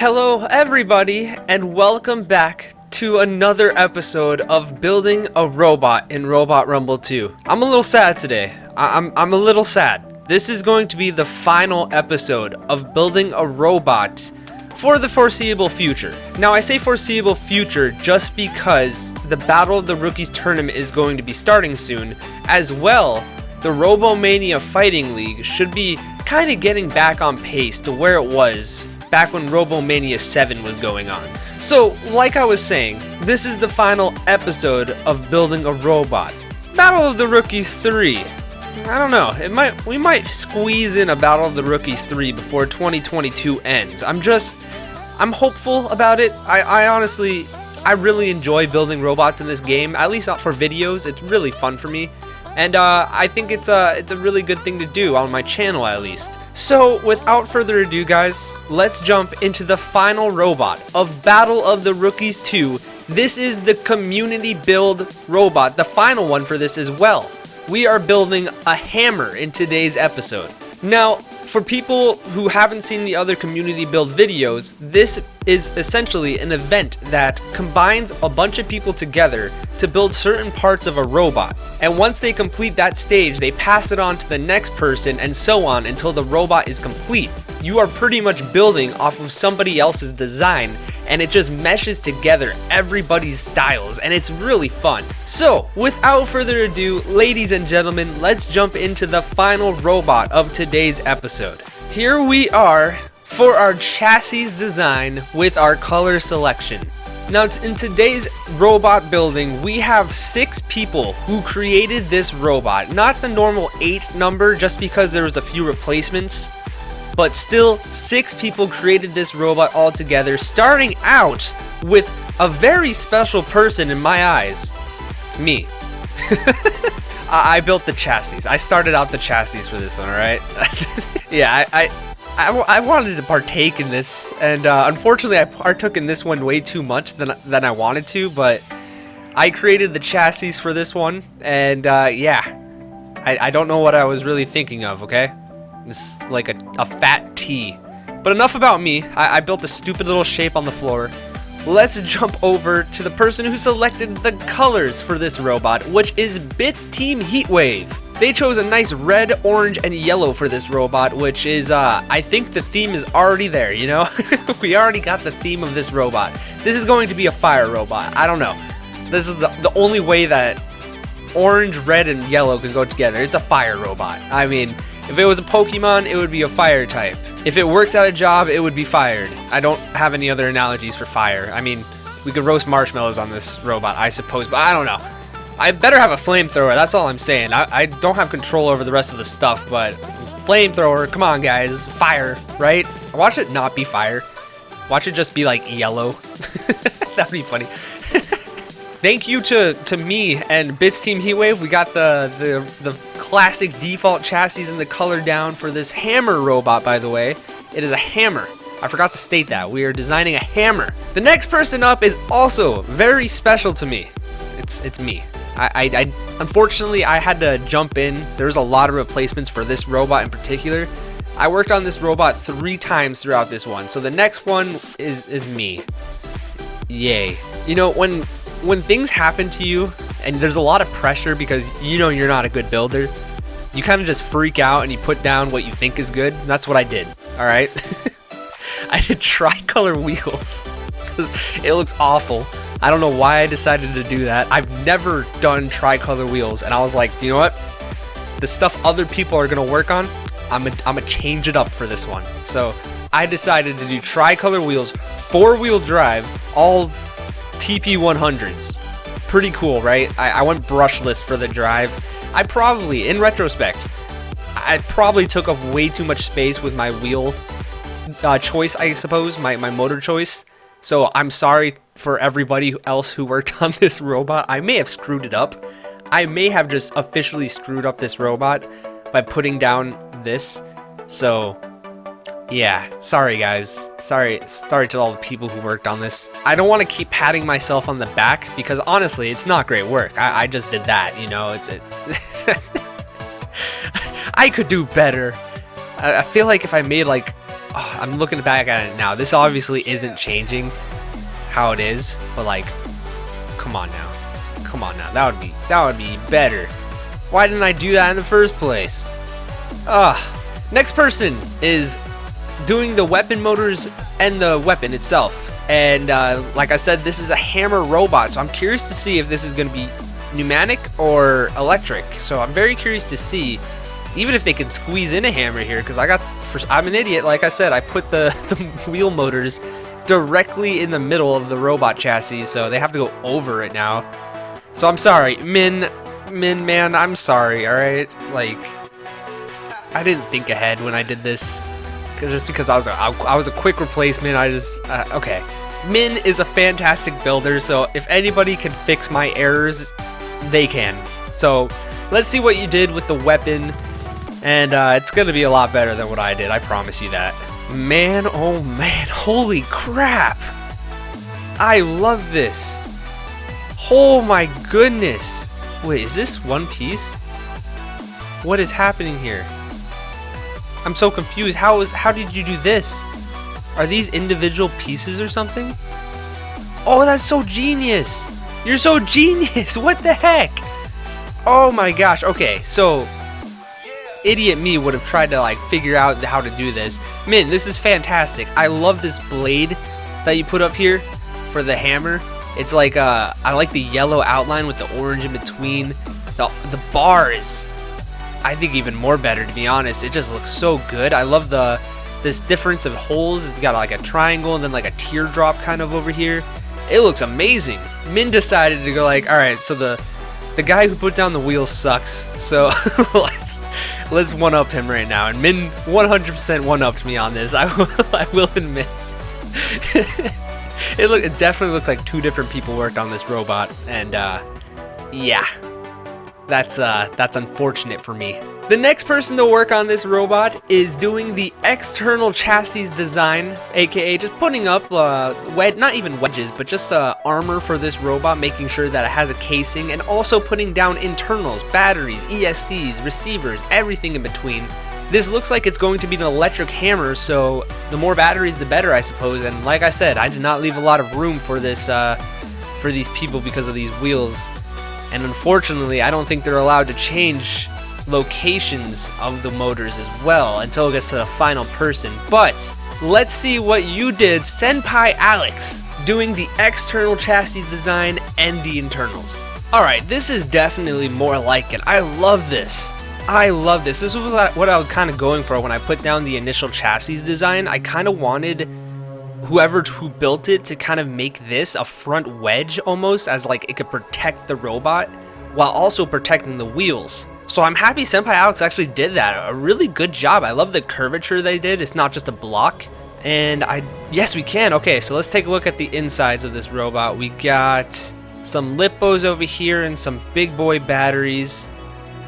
Hello everybody, and welcome back to another episode of Building a Robot in Robot Rumble 2. I'm a little sad today. I'm a little sad. This is going to be the final episode of Building a Robot for the foreseeable future. Now I say foreseeable future just because the Battle of the Rookies tournament is going to be starting soon. As well, the Robomania Fighting League should be kind of getting back on pace to where it was back when Robomania 7 was going on. So, like I was saying, this is the final episode of Building a Robot. Battle of the Rookies 3. I don't know, we might squeeze in a Battle of the Rookies 3 before 2022 ends. I'm hopeful about it. I honestly really enjoy building robots in this game, at least not for videos. It's really fun for me. And I think it's a really good thing to do on my channel, at least. So without further ado, guys, let's jump into the final robot of Battle of the Rookies 2. This is the community build robot, the final one for this as well. We are building a hammer in today's episode. Now, for people who haven't seen the other community build videos, this is essentially an event that combines a bunch of people together to build certain parts of a robot. And once they complete that stage, they pass it on to the next person and so on until the robot is complete. You are pretty much building off of somebody else's design, and it just meshes together everybody's styles, and it's really fun. So, without further ado, ladies and gentlemen, let's jump into the final robot of today's episode. Here we are for our chassis design with our color selection. Now, in today's robot building, we have 6 people who created this robot. Not the normal 8 number, just because there was a few replacements. But still, 6 people created this robot all together, starting out with a very special person in my eyes. It's me. I built the chassis. I started out the chassis for this one, alright? Yeah, I wanted to partake in this, and unfortunately I partook in this one way too much than I wanted to, but I created the chassis for this one, and yeah, I don't know what I was really thinking of, okay? It's like a fat T. But enough about me. I built a stupid little shape on the floor. Let's jump over to the person who selected the colors for this robot, which is Bits Team Heatwave. They chose a nice red, orange, and yellow for this robot, which is, I think the theme is already there, you know? We already got the theme of this robot. This is going to be a fire robot. I don't know. This is the only way that orange, red, and yellow can go together. It's a fire robot. I mean, if it was a Pokemon, it would be a fire type. If it worked at a job, it would be fired. I don't have any other analogies for fire. I mean, we could roast marshmallows on this robot, I suppose, but I don't know. I better have a flamethrower, that's all I'm saying. I don't have control over the rest of the stuff, but flamethrower, come on guys, fire, right? Watch it not be fire. Watch it just be like yellow. That'd be funny. Thank you to me and Bits Team Heatwave. We got the classic default chassis and the color down for this hammer robot, by the way. It is a hammer. I forgot to state that. We are designing a hammer. The next person up is also very special to me. It's me. I unfortunately, I had to jump in. There was a lot of replacements for this robot in particular. I worked on this robot 3 times throughout this one. So the next one is me. Yay. You know, when things happen to you and there's a lot of pressure because you know you're not a good builder, you kind of just freak out and you put down what you think is good. And that's what I did, alright? I did tricolor wheels because it looks awful. I don't know why I decided to do that. I've never done tricolor wheels, and I was like, you know what? The stuff other people are going to work on, I'm gonna change it up for this one. So I decided to do tricolor wheels, 4-wheel drive, all TP100s. Pretty cool, right? I went brushless for the drive. I probably, in retrospect, I probably took up way too much space with my wheel choice, I suppose, my motor choice. So I'm sorry for everybody else who worked on this robot. I may have screwed it up. I may have just officially screwed up this robot by putting down this. So yeah, sorry guys. Sorry to all the people who worked on this. I don't want to keep patting myself on the back because honestly, it's not great work. I just did that, you know. I could do better. I feel like if I made like oh, I'm looking back at it now. This obviously isn't changing how it is, but like, come on now. Come on now. That would be better. Why didn't I do that in the first place? Next person is doing the weapon motors and the weapon itself. And like I said, this is a hammer robot, so I'm curious to see if this is going to be pneumatic or electric. So I'm very curious to see, even if they can squeeze in a hammer here, because I'm an idiot. Like I said, I put the wheel motors directly in the middle of the robot chassis, so they have to go over it now. So I'm sorry, Min, man, I'm sorry. All right, like, I didn't think ahead when I did this, just because I was a quick replacement. Okay. Min is a fantastic builder, so if anybody can fix my errors, they can. So let's see what you did with the weapon, and it's gonna be a lot better than what I did. I promise you that. Man, oh man, holy crap! I love this. Oh my goodness. Wait, is this one piece? What is happening here? I'm so confused. How did you do this? Are these individual pieces or something? Oh, that's so genius. You're so genius. What the heck? Oh my gosh. Okay, so idiot me would have tried to like figure out how to do this. Min, this is fantastic. I love this blade that you put up here for the hammer. It's like I like the yellow outline with the orange in between. The bars, I think, even more better, to be honest. It just looks so good. I love this difference of holes. It's got like a triangle and then like a teardrop kind of over here. It looks amazing. Min decided to go like, all right, so the guy who put down the wheels sucks, so let's one up him right now. And Min 100% one upped me on this. I will admit. It definitely looks like two different people worked on this robot, and yeah, that's unfortunate for me. The next person to work on this robot is doing the external chassis design, aka just putting up not even wedges, but just armor for this robot, making sure that it has a casing, and also putting down internals, batteries, ESCs, receivers, everything in between. This looks like it's going to be an electric hammer, so the more batteries the better, I suppose. And like I said, I did not leave a lot of room for this for these people because of these wheels. And unfortunately, I don't think they're allowed to change locations of the motors as well until it gets to the final person. But let's see what you did, Senpai Alex, doing the external chassis design and the internals. Alright, this is definitely more like it. I love this. I love this. This was what I was kind of going for when I put down the initial chassis design. I kind of wanted who built it to kind of make this a front wedge almost, as like it could protect the robot while also protecting the wheels. So I'm happy Senpai Alex actually did that. A really good job. I love the curvature they did. It's not just a block. And yes, we can. Okay, so let's take a look at the insides of this robot. We got some lipos over here and some big boy batteries.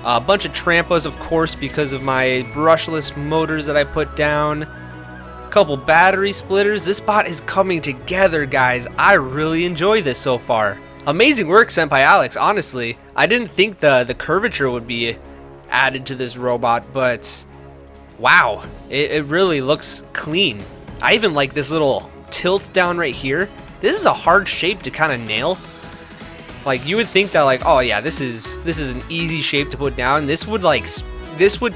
A bunch of trampas, of course, because of my brushless motors that I put down. A couple battery splitters. This bot is coming together, guys. I really enjoy this so far. Amazing work, Senpai Alex, honestly. I didn't think the curvature would be added to this robot, but wow, it really looks clean. I even like this little tilt down right here. This is a hard shape to kind of nail. Like, you would think that, like, oh yeah, this is an easy shape to put down. This would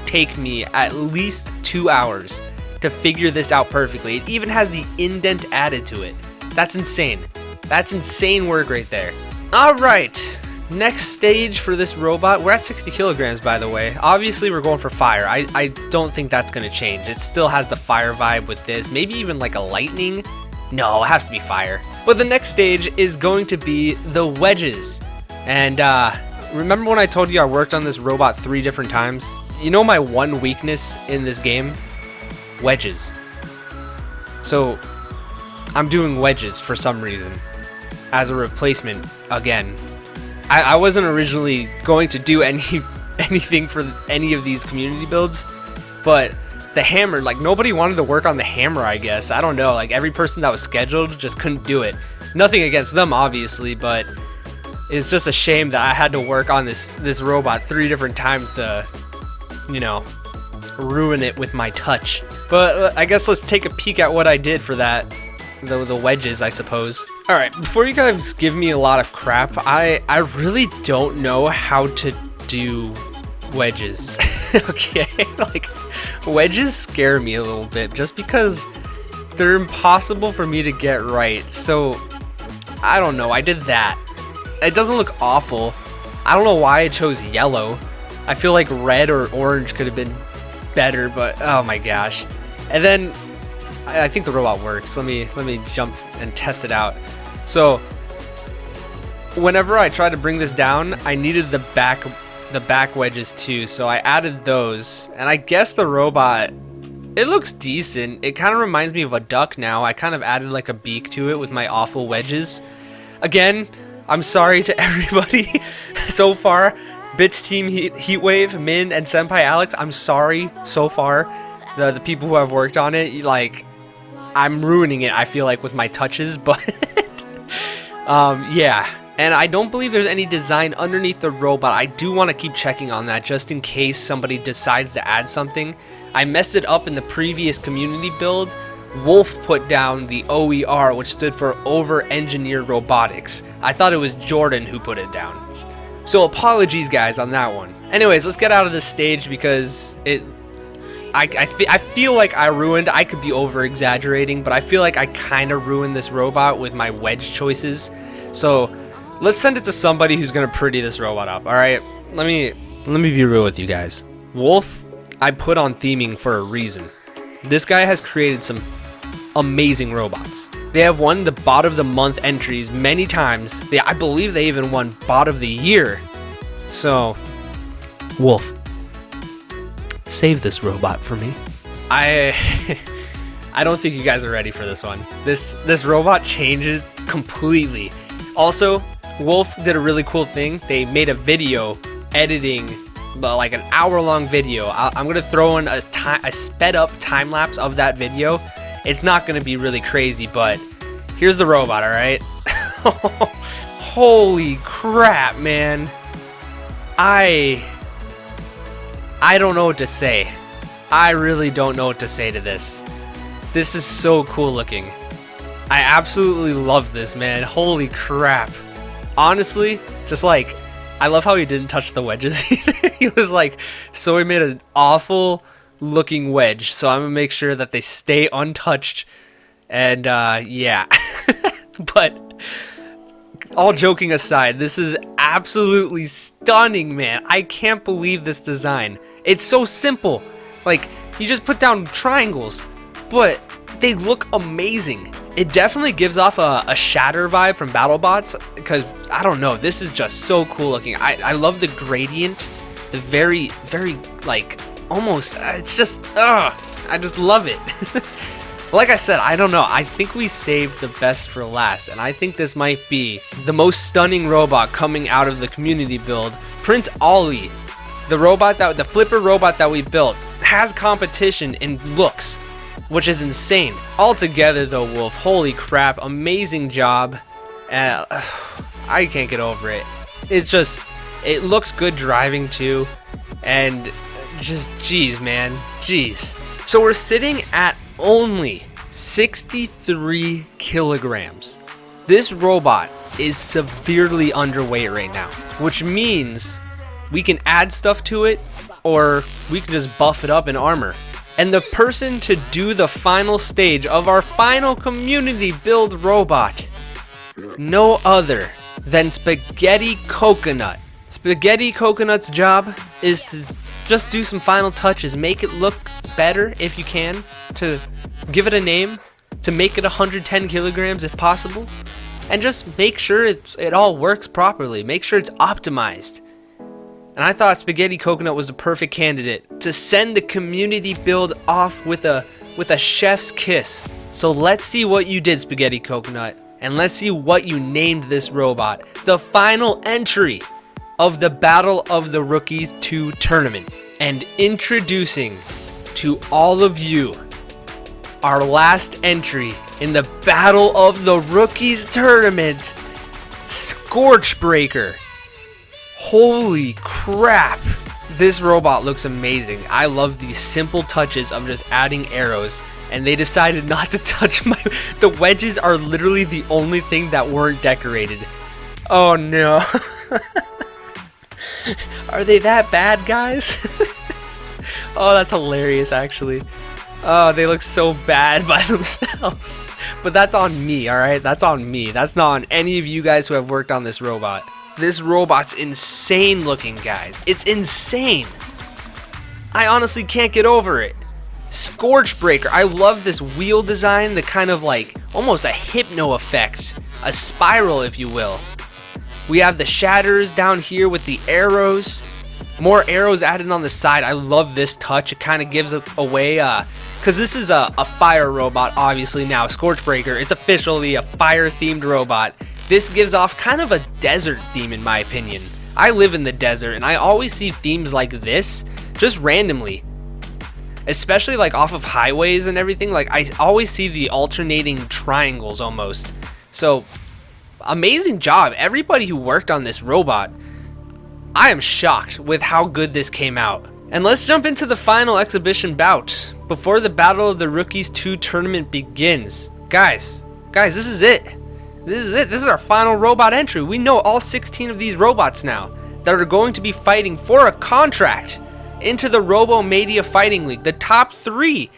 take me at least 2 hours to figure this out perfectly. It even has the indent added to it. That's insane. That's insane work right there. All right, next stage for this robot. We're at 60 kilograms, by the way. Obviously, we're going for fire. I don't think that's gonna change. It still has the fire vibe with this. Maybe even like a lightning. No, it has to be fire. But the next stage is going to be the wedges. And remember when I told you I worked on this robot 3 different times? You know my one weakness in this game? Wedges. So I'm doing wedges for some reason as a replacement again. I wasn't originally going to do anything for any of these community builds, but the hammer, like, nobody wanted to work on the hammer, I guess. I don't know, like, every person that was scheduled just couldn't do it. Nothing against them, obviously, but it's just a shame that I had to work on this robot 3 different times to, you know, ruin it with my touch. But I guess let's take a peek at what I did for that. The wedges, I suppose. All right, before you guys give me a lot of crap, I really don't know how to do wedges. Okay, like wedges scare me a little bit just because they're impossible for me to get right. So I don't know, I did that. It doesn't look awful. I don't know why I chose yellow. I feel like red or orange could have been better, but oh my gosh. And then I think the robot works. Let me jump and test it out. So whenever I tried to bring this down, I needed the back wedges too. So I added those, and I guess the robot, it looks decent. It kind of reminds me of a duck now. I kind of added like a beak to it with my awful wedges. Again, I'm sorry to everybody so far. Bits Team Heatwave, Min, and Senpai Alex, I'm sorry so far. The people who have worked on it, like, I'm ruining it, I feel like, with my touches, but yeah. And I don't believe there's any design underneath the robot. I do want to keep checking on that just in case somebody decides to add something. I messed it up in the previous community build. Wolf put down the OER, which stood for Over-Engineered Robotics. I thought it was Jordan who put it down. So apologies guys on that one. Anyways, let's get out of this stage because I feel like I could be over exaggerating, but I feel like I kind of ruined this robot with my wedge choices. So let's send it to somebody who's gonna pretty this robot up. All right, let me be real with you guys. Wolf, I put on theming for a reason. This guy has created some amazing robots. They have won the bot of the month entries many times. I believe they even won bot of the year. So, Wolf, save this robot for me. I don't think you guys are ready for this one. This robot changes completely. Also, Wolf did a really cool thing. They made a video editing, like an hour-long video. I'm gonna throw in a sped up time lapse of that video. It's not gonna be really crazy, but here's the robot. All right. Holy crap, man! I don't know what to say. I really don't know what to say to this. This is so cool looking. I absolutely love this, man. Holy crap. Honestly, just like, I love how he didn't touch the wedges either. He was like, so he made an awful looking wedge. So I'm gonna make sure that they stay untouched. And yeah. But all joking aside, this is absolutely stunning, man. I can't believe this design. It's so simple. Like, you just put down triangles, but they look amazing. It definitely gives off a Shatter vibe from BattleBots, because, I don't know, this is just so cool looking. I love the gradient, the very, like, almost, it's just, I just love it. Like I said, I don't know, I think we saved the best for last, and I think this might be the most stunning robot coming out of the community build. Prince Ollie, the flipper robot that we built, has competition in looks, which is insane. Altogether though, Wolf, holy crap, amazing job. I can't get over it. It's just, it looks good driving too, and just, jeez, man, jeez. So we're sitting at only 63 kilograms. This robot is severely underweight right now, which means we can add stuff to it, or we can just buff it up in armor. And the person to do the final stage of our final community build robot, no other than Spaghetti Coconut. Spaghetti Coconut's job is to just do some final touches, make it look better if you can, to give it a name, to make it 110 kilograms if possible, and just make sure it all works properly, make sure it's optimized. And I thought Spaghetti Coconut was the perfect candidate to send the community build off with a chef's kiss. So let's see what you did, Spaghetti Coconut, and let's see what you named this robot. The final entry of the Battle of the Rookies 2 tournament. And introducing to all of you our last entry in the Battle of the Rookies tournament, Scorchbreaker. Holy crap. This robot looks amazing. I love these simple touches of just adding arrows, and they decided not to touch my... The wedges are literally the only thing that weren't decorated. Oh no. Are they that bad, guys? Oh, that's hilarious, actually. Oh, they look so bad by themselves. But that's on me, alright? That's on me. That's not on any of you guys who have worked on this robot. This robot's insane looking, guys. It's insane. I honestly can't get over it. Scorchbreaker. I love this wheel design, the kind of like almost a hypno effect. A spiral, if you will. We have the shatters down here with the arrows. More arrows added on the side. I love this touch. It kind of gives away, because this is a fire robot, obviously now. Scorchbreaker. It's officially a fire-themed robot. This gives off kind of a desert theme in my opinion. I live in the desert and I always see themes like this just randomly. Especially like off of highways and everything. Like I always see the alternating triangles almost. So amazing job. Everybody who worked on this robot. I am shocked with how good this came out. And let's jump into the final exhibition bout before the Battle of the Rookies 2 tournament begins. Guys, this is it. This is it. This is our final robot entry. We know all 16 of these robots now that are going to be fighting for a contract into the Robo-Mania Fighting League. The top 3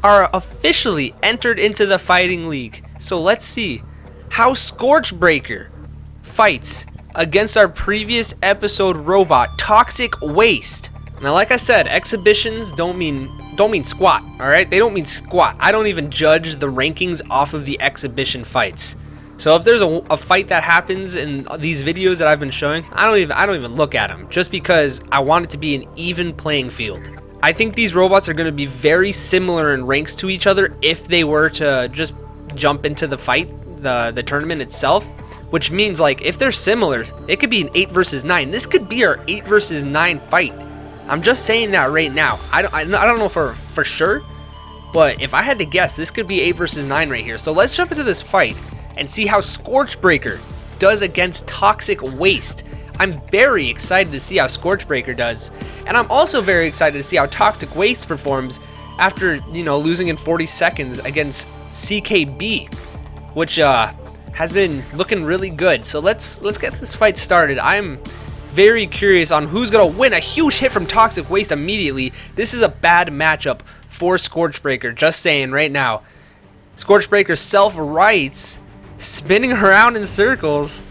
are officially entered into the Fighting League. So let's see how Scorchbreaker fights against our previous episode robot, Toxic Waste. Now, like I said, exhibitions don't mean squat, all right? They don't mean squat. I don't even judge the rankings off of the exhibition fights. So if there's a fight that happens in these videos that I've been showing, I don't even look at them, just because I want it to be an even playing field. I think these robots are going to be very similar in ranks to each other if they were to just jump into the fight, the tournament itself, which means like if they're similar, it could be an 8 versus 9. This could be our 8 versus 9 fight. I'm just saying that right now. I don't know for sure, but if I had to guess, this could be 8 versus 9 right here. So let's jump into this fight and see how Scorchbreaker does against Toxic Waste. I'm very excited to see how Scorchbreaker does, and I'm also very excited to see how Toxic Waste performs after, you know, losing in 40 seconds against CKB, which has been looking really good. So let's get this fight started. I'm very curious on who's gonna win. A huge hit from Toxic Waste immediately. This is a bad matchup for Scorchbreaker, just saying right now. Scorchbreaker self-rights, spinning around in circles.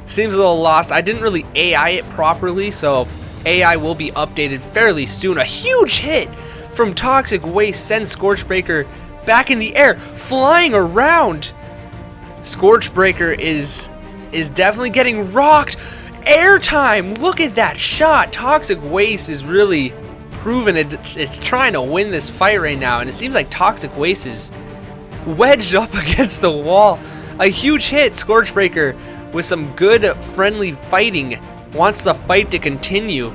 Seems a little lost. I didn't really AI it properly, so AI will be updated fairly soon. A huge hit from Toxic Waste sends Scorchbreaker back in the air, flying around. Scorchbreaker is definitely getting rocked. Airtime! Look at that shot. Toxic Waste is really proving it's trying to win this fight right now, and it seems like Toxic Waste is wedged up against the wall. A huge hit. Scorchbreaker with some good friendly fighting wants the fight to continue.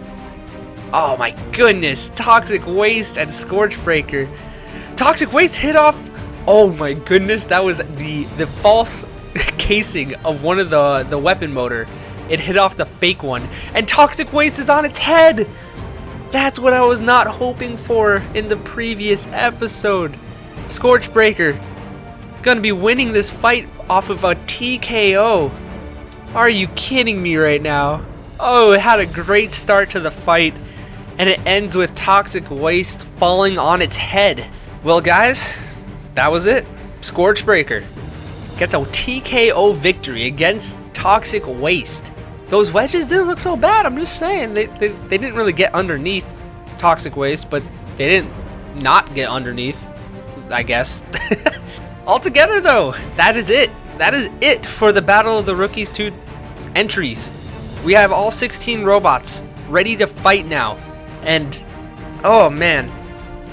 Oh my goodness. Toxic Waste and Scorchbreaker. Toxic Waste hit off. Oh my goodness. That was the false casing of one of the weapon motor. It hit off the fake one. And Toxic Waste is on its head. That's what I was not hoping for in the previous episode. Scorchbreaker gonna be winning this fight off of a TKO. Are you kidding me right now? Oh, it had a great start to the fight, and it ends with Toxic Waste falling on its head. Well, guys, that was it. Scorchbreaker gets a TKO victory against Toxic Waste. Those wedges didn't look so bad. I'm just saying they didn't really get underneath Toxic Waste, but they didn't not get underneath, I guess. Altogether, though, that is it. That is it for the Battle of the Rookies 2 entries. We have all 16 robots ready to fight now. And, oh man,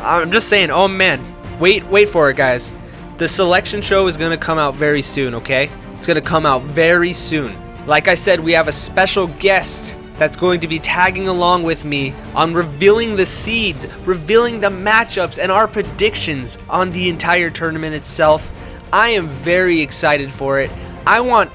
I'm just saying, oh man, wait for it, guys. The selection show is going to come out very soon, okay? It's going to come out very soon. Like I said, we have a special guest that's going to be tagging along with me on revealing the seeds, revealing the matchups, and our predictions on the entire tournament itself. I am very excited for it. I want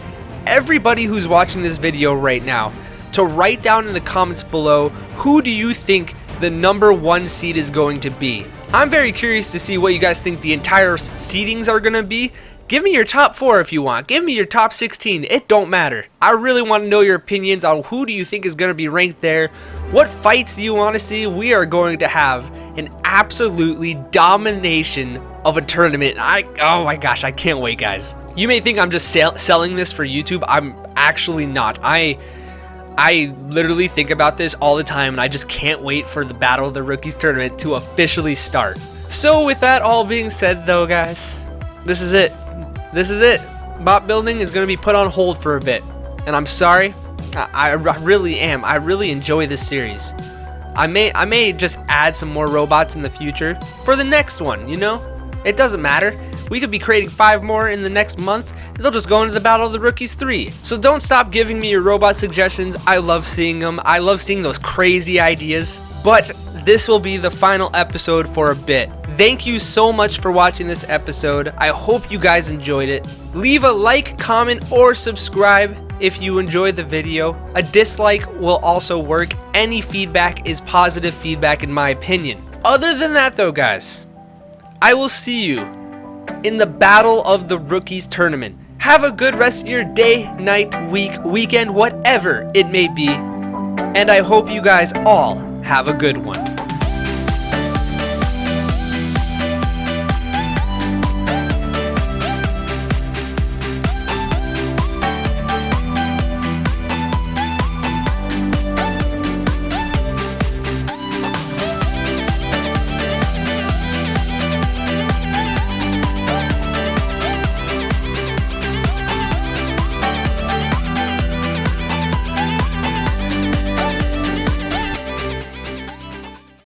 everybody who's watching this video right now to write down in the comments below who do you think the number 1 seed is going to be? I'm very curious to see what you guys think the entire seedings are gonna be. Give me your top 4 if you want. Give me your top 16. It don't matter. I really want to know your opinions on who do you think is going to be ranked there. What fights do you want to see? We are going to have an absolutely domination of a tournament. Oh my gosh, I can't wait, guys. You may think I'm just selling this for YouTube. I'm actually not. I literally think about this all the time, and I just can't wait for the Battle of the Rookies tournament to officially start. So with that all being said though, guys, this is it. This is it. Bot building is going to be put on hold for a bit. And I'm sorry. I really am. I really enjoy this series. I may just add some more robots in the future for the next one, you know? It doesn't matter. We could be creating 5 more in the next month. They'll just go into the Battle of the Rookies 3. So don't stop giving me your robot suggestions. I love seeing them. I love seeing those crazy ideas. But this will be the final episode for a bit. Thank you so much for watching this episode. I hope you guys enjoyed it. Leave a like, comment, or subscribe if you enjoyed the video. A dislike will also work. Any feedback is positive feedback in my opinion. Other than that though, guys, I will see you in the Battle of the Rookies tournament. Have a good rest of your day, night, week, weekend, whatever it may be. And I hope you guys all have a good one.